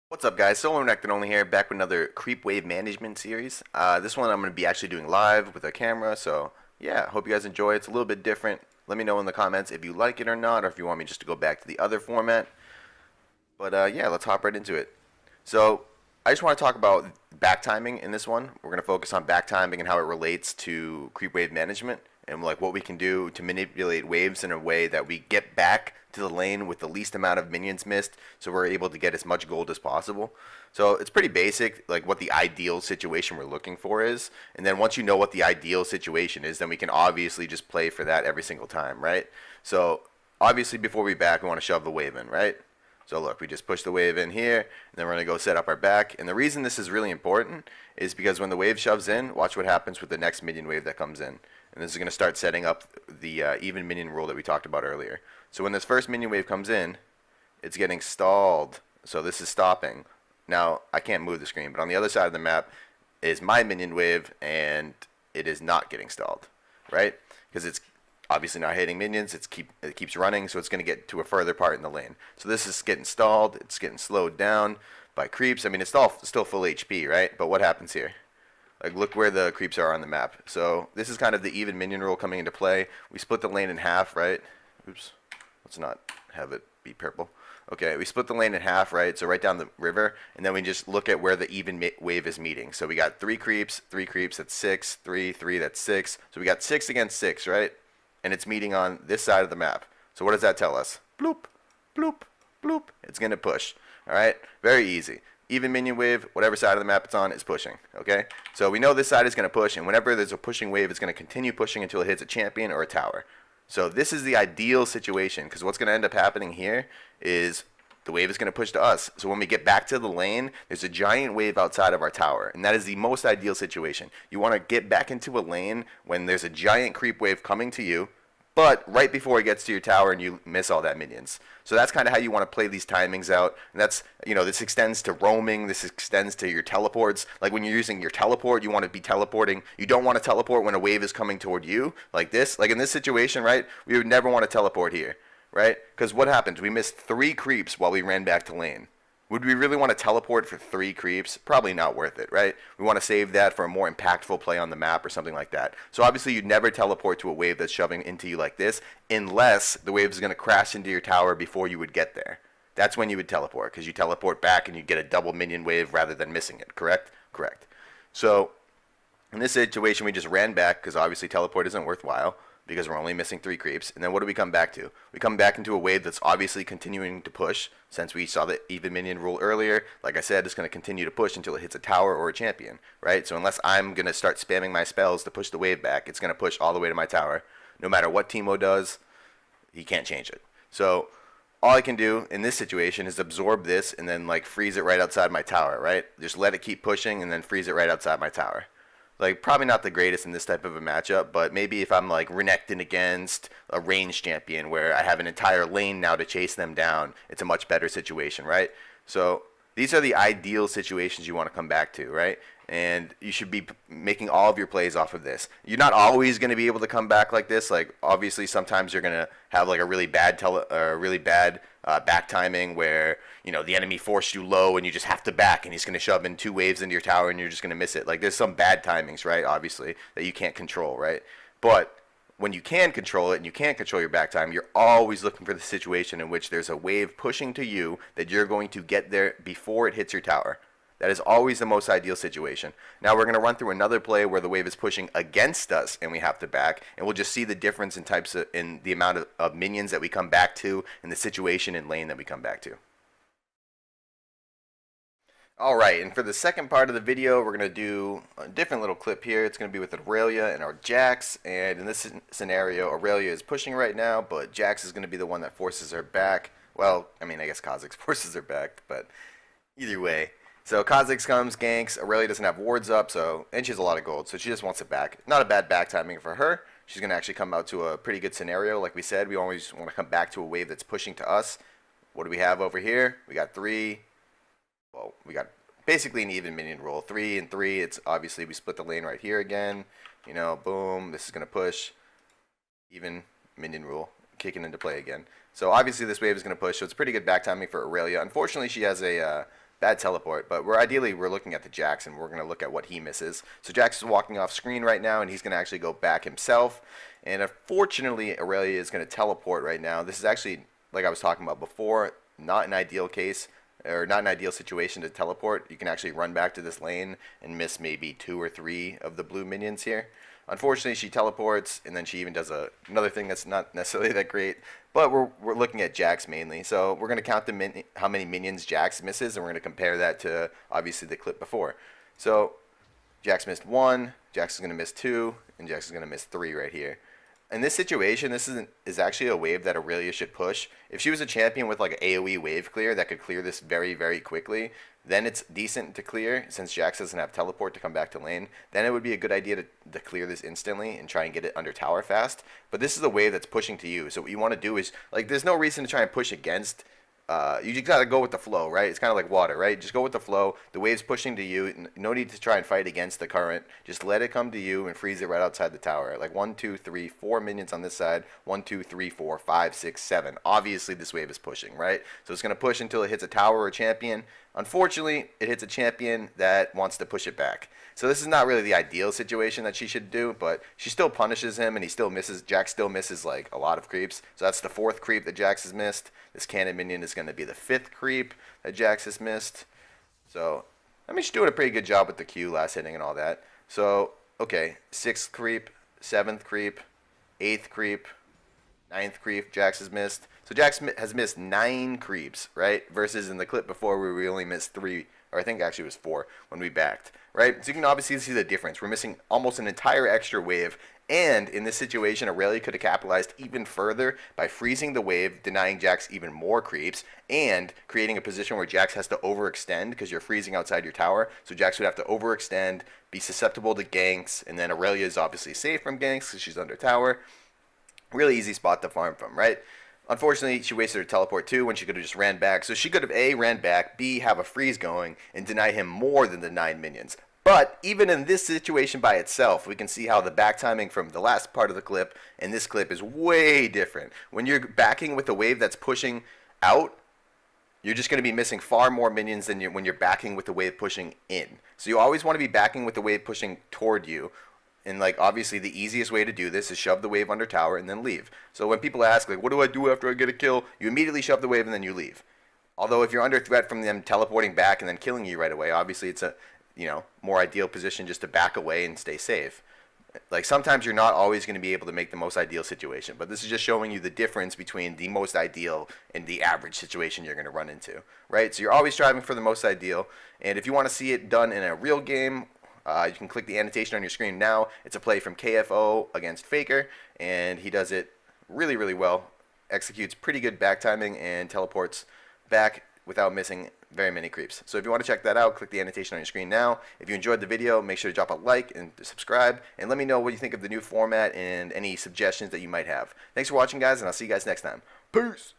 What's up, guys? Solo Nectar Only here, back with another creep wave management series. This one I'm going to be actually doing live with a camera, so yeah, hope you guys enjoy. It's a little bit different. Let me know in the comments if you like it or not, or if you want me just to go back to the other format. But yeah, let's hop right into it. So I just want to talk about back timing in this one. We're going to focus on back timing and how it relates to creep wave management and like what we can do to manipulate waves in a way that we get back to the lane with the least amount of minions missed, so we're able to get as much gold as possible. So it's pretty basic, like what the ideal situation we're looking for is, and then once you know what the ideal situation is, then we can obviously just play for that every single time, right? So obviously before we back, we want to shove the wave in, right? So look, we just push the wave in here, and then we're going to go set up our back. And the reason this is really important is because when the wave shoves in, watch what happens with the next minion wave that comes in. And this is going to start setting up the even minion rule that we talked about earlier. So when this first minion wave comes in, it's getting stalled. So this is stopping. Now, I can't move the screen, but on the other side of the map is my minion wave, and it is not getting stalled, right? Because it's obviously not hitting minions, it keeps running, so it's going to get to a further part in the lane. So this is getting stalled, it's getting slowed down by creeps. I mean, it's still full HP, right? But what happens here? Like, look where the creeps are on the map. So this is kind of the even minion rule coming into play. We split the lane in half, right? Oops, let's not have it be purple. Okay, we split the lane in half, right? So right down the river, and then we just look at where the even wave is meeting. So we got three creeps, that's 6, 3, 3, that's 6. So we got 6 against 6, right? And it's meeting on this side of the map. So what does that tell us? Bloop, bloop, bloop. It's going to push. All right? Very easy. Even minion wave, whatever side of the map it's on, is pushing. Okay? So we know this side is going to push, and whenever there's a pushing wave, it's going to continue pushing until it hits a champion or a tower. So this is the ideal situation, because what's going to end up happening here is the wave is going to push to us. So when we get back to the lane, there's a giant wave outside of our tower. And that is the most ideal situation. You want to get back into a lane when there's a giant creep wave coming to you, but right before it gets to your tower and you miss all that minions. So that's kind of how you want to play these timings out. And that's, this extends to roaming. This extends to your teleports. Like when you're using your teleport, you want to be teleporting. You don't want to teleport when a wave is coming toward you like this. Like in this situation, right? We would never want to teleport here. Right? Because what happens? We missed 3 creeps while we ran back to lane. Would we really want to teleport for 3 creeps? Probably not worth it, right? We want to save that for a more impactful play on the map or something like that. So obviously you'd never teleport to a wave that's shoving into you like this unless the wave is going to crash into your tower before you would get there. That's when you would teleport, because you teleport back and you get a double minion wave rather than missing it, correct? Correct. So in this situation we just ran back because obviously teleport isn't worthwhile, because we're only missing 3 creeps. And then what do we come back to? We come back into a wave that's obviously continuing to push. Since we saw the even minion rule earlier, like I said, it's going to continue to push until it hits a tower or a champion, right? So unless I'm going to start spamming my spells to push the wave back, it's going to push all the way to my tower. No matter what Teemo does, he can't change it. So all I can do in this situation is absorb this and then like freeze it right outside my tower, right? Just let it keep pushing and then freeze it right outside my tower. Like, probably not the greatest in this type of a matchup, but maybe if I'm, like, renekton against a range champion where I have an entire lane now to chase them down, it's a much better situation, right? So these are the ideal situations you want to come back to, right? And you should be making all of your plays off of this. You're not always going to be able to come back like this. Like, obviously, sometimes you're going to have, like, a really bad back timing where, the enemy forced you low and you just have to back and he's going to shove in 2 waves into your tower and you're just going to miss it. Like, there's some bad timings, right, obviously, that you can't control, right? But when you can control it and you can't control your back time, you're always looking for the situation in which there's a wave pushing to you that you're going to get there before it hits your tower. That is always the most ideal situation. Now we're going to run through another play where the wave is pushing against us and we have to back, and we'll just see the difference in the amount of minions that we come back to and the situation in lane that we come back to. Alright, and for the second part of the video, we're going to do a different little clip here. It's going to be with Aurelia and our Jax, and in this scenario, Aurelia is pushing right now, but Jax is going to be the one that forces her back. Well, I mean, I guess Kha'Zix forces her back, but either way. So Kha'Zix comes, ganks, Aurelia doesn't have wards up, and she has a lot of gold, so she just wants it back. Not a bad back timing for her. She's going to actually come out to a pretty good scenario. Like we said, we always want to come back to a wave that's pushing to us. What do we have over here? We got 3. Well, we got basically an even minion rule. 3 and 3. It's obviously we split the lane right here again. Boom. This is going to push. Even minion rule kicking into play again. So obviously this wave is going to push. So it's pretty good back timing for Aurelia. Unfortunately, she has a bad teleport. But we're looking at the Jax, and we're going to look at what he misses. So Jax is walking off screen right now, and he's going to actually go back himself. And unfortunately, Aurelia is going to teleport right now. This is actually, like I was talking about before, not an ideal case, or not an ideal situation to teleport. You can actually run back to this lane and miss maybe 2 or 3 of the blue minions here. Unfortunately, she teleports, and then she even does another thing that's not necessarily that great. But we're looking at Jax mainly. So we're going to count how many minions Jax misses, and we're going to compare that to, obviously, the clip before. So Jax missed 1, Jax is going to miss 2, and Jax is going to miss 3 right here. In this situation, this is actually a wave that Aurelia should push. If she was a champion with like an AoE wave clear that could clear this very, very quickly, then it's decent to clear since Jax doesn't have teleport to come back to lane. Then it would be a good idea to clear this instantly and try and get it under tower fast. But this is a wave that's pushing to you. So what you want to do is, like, there's no reason to try and push against. You just gotta go with the flow, right? It's kind of like water, right? Just go with the flow. The wave's pushing to you. No need to try and fight against the current. Just let it come to you and freeze it right outside the tower. Like 1, 2, 3, 4 minions on this side. 1, 2, 3, 4, 5, 6, 7. Obviously, this wave is pushing, right? So it's gonna push until it hits a tower or a champion. Unfortunately, it hits a champion that wants to push it back. So this is not really the ideal situation that she should do, but she still punishes him, and he still misses. Jax still misses like a lot of creeps. So that's the 4th creep that Jax has missed. This cannon minion is going to be the 5th creep that Jax has missed. So, I mean, she's doing a pretty good job with the Q, last hitting, and all that. So, okay, 6th creep, 7th creep, 8th creep, 9th creep Jax has missed. So Jax has missed 9 creeps, right? Versus in the clip before where we only missed 3, or I think actually it was 4 when we backed, right? So you can obviously see the difference. We're missing almost an entire extra wave. And in this situation, Aurelia could have capitalized even further by freezing the wave, denying Jax even more creeps, and creating a position where Jax has to overextend because you're freezing outside your tower. So Jax would have to overextend, be susceptible to ganks, and then Aurelia is obviously safe from ganks because she's under tower. Really easy spot to farm from, right? Unfortunately, she wasted her teleport too when she could have just ran back. So she could have A, ran back, B, have a freeze going, and deny him more than the 9 minions. But even in this situation by itself, we can see how the back timing from the last part of the clip and this clip is way different. When you're backing with a wave that's pushing out, you're just going to be missing far more minions than when you're backing with the wave pushing in. So you always want to be backing with the wave pushing toward you. And like obviously the easiest way to do this is shove the wave under tower and then leave. So when people ask like, what do I do after I get a kill? You immediately shove the wave and then you leave. Although if you're under threat from them teleporting back and then killing you right away, obviously it's a more ideal position just to back away and stay safe. Like sometimes you're not always going to be able to make the most ideal situation, but this is just showing you the difference between the most ideal and the average situation you're going to run into, right? So you're always striving for the most ideal, and if you want to see it done in a real game, you can click the annotation on your screen now. It's a play from KFO against Faker, and he does it really, really well. Executes pretty good back timing and teleports back without missing very many creeps. So if you want to check that out, click the annotation on your screen now. If you enjoyed the video, make sure to drop a like and subscribe, and let me know what you think of the new format and any suggestions that you might have. Thanks for watching, guys, and I'll see you guys next time. Peace!